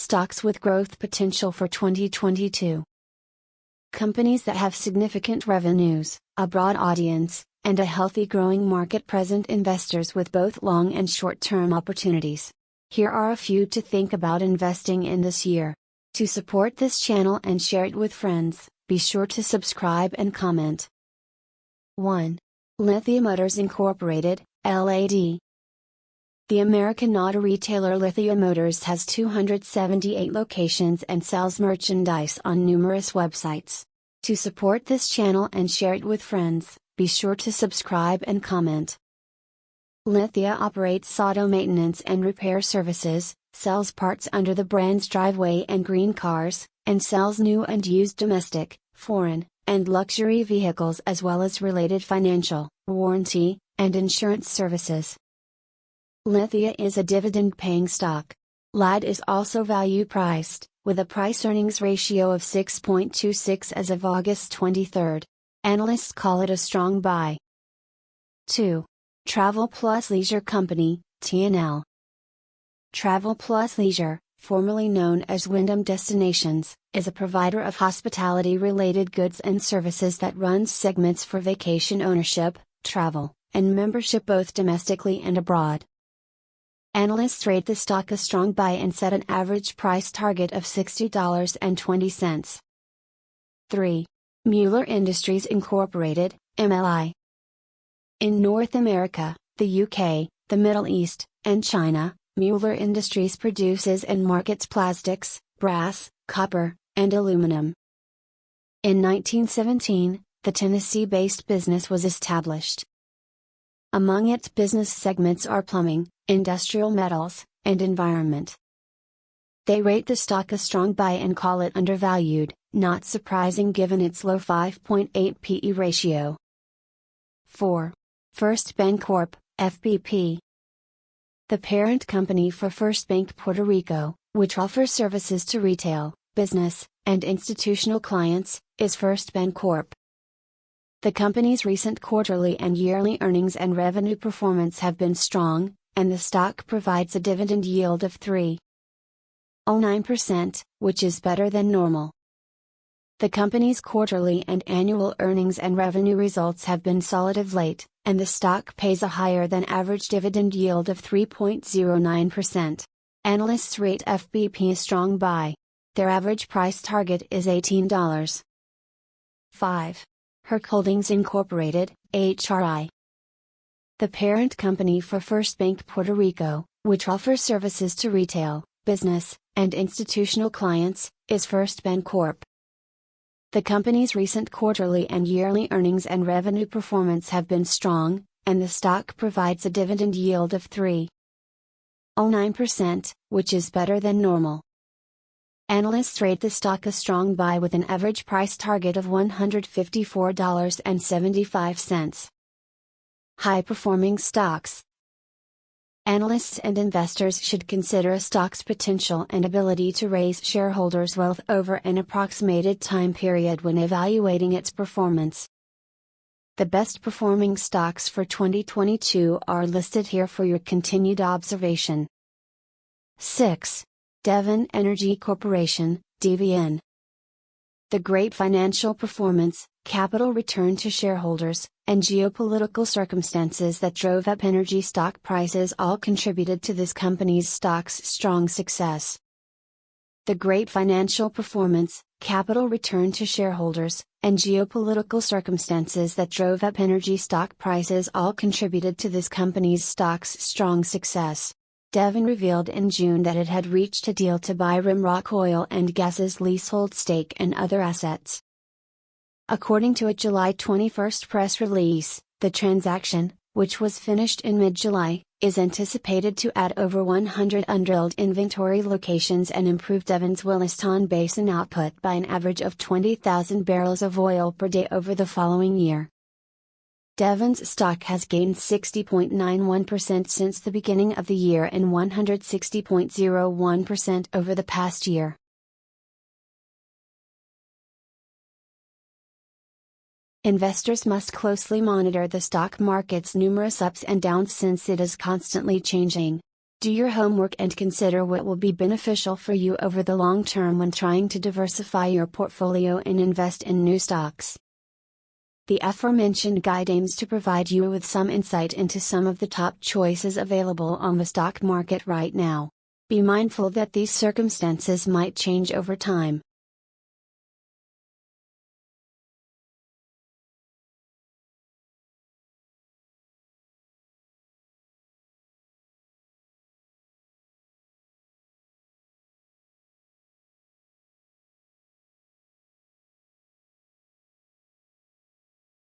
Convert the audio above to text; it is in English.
Stocks with growth potential for 2022. Companies that have significant revenues, a broad audience, and a healthy growing market present investors with both long and short-term opportunities. Here are a few to think about investing in this year. To support this channel and share it with friends, be sure to subscribe and comment. 1. Lithia Motors Inc., LAD. The American auto retailer Lithia Motors has 278 locations and sells merchandise on numerous websites. To support this channel and share it with friends, be sure to subscribe and comment. Lithia operates auto maintenance and repair services, sells parts under the brands Driveway and Green Cars, and sells new and used domestic, foreign, and luxury vehicles as well as related financial, warranty, and insurance services. Lithia is a dividend-paying stock. LAD is also value-priced, with a price-earnings ratio of 6.26 as of August 23. Analysts call it a strong buy. 2. Travel Plus Leisure Company, TNL. Travel Plus Leisure, formerly known as Wyndham Destinations, is a provider of hospitality-related goods and services that runs segments for vacation ownership, travel, and membership both domestically and abroad. Analysts rate the stock a strong buy and set an average price target of $60.20. 3. Mueller Industries Incorporated, MLI. In North America, the UK, the Middle East, and China, Mueller Industries produces and markets plastics, brass, copper, and aluminum. In 1917, the Tennessee-based business was established. Among its business segments are plumbing, industrial metals, and environment. They rate the stock a strong buy and call it undervalued, not surprising given its low 5.8 PE ratio. 4. First Bancorp, FBP. The parent company for First Bank Puerto Rico, which offers services to retail, business, and institutional clients, is First Bancorp. The company's recent quarterly and yearly earnings and revenue performance have been strong, and the stock provides a dividend yield of 3.09%, which is better than normal. The company's quarterly and annual earnings and revenue results have been solid of late, and the stock pays a higher than average dividend yield of 3.09%. Analysts rate FBP a strong buy. Their average price target is $18. 5. Herc Holdings Incorporated, HRI. The parent company for First Bank Puerto Rico, which offers services to retail, business, and institutional clients, is First Bancorp. The company's recent quarterly and yearly earnings and revenue performance have been strong, and the stock provides a dividend yield of 3.09%, which is better than normal. Analysts rate the stock a strong buy with an average price target of $154.75. High-performing stocks. Analysts and investors should consider a stock's potential and ability to raise shareholders' wealth over an approximated time period when evaluating its performance. The best performing stocks for 2022 are listed here for your continued observation. 6. Devon Energy Corporation, DVN. The great financial performance, capital return to shareholders, and geopolitical circumstances that drove up energy stock prices all contributed to this company's stock's strong success. The great financial performance, capital return to shareholders, and geopolitical circumstances that drove up energy stock prices all contributed to this company's stock's strong success. Devon revealed in June that it had reached a deal to buy Rimrock Oil and Gas's leasehold stake and other assets. According to a July 21 press release, the transaction, which was finished in mid-July, is anticipated to add over 100 undrilled inventory locations and improve Devon's Williston Basin output by an average of 20,000 barrels of oil per day over the following year. Devon's stock has gained 60.91% since the beginning of the year and 160.01% over the past year. Investors must closely monitor the stock market's numerous ups and downs since it is constantly changing. Do your homework and consider what will be beneficial for you over the long term when trying to diversify your portfolio and invest in new stocks. The aforementioned guide aims to provide you with some insight into some of the top choices available on the stock market right now. Be mindful that these circumstances might change over time,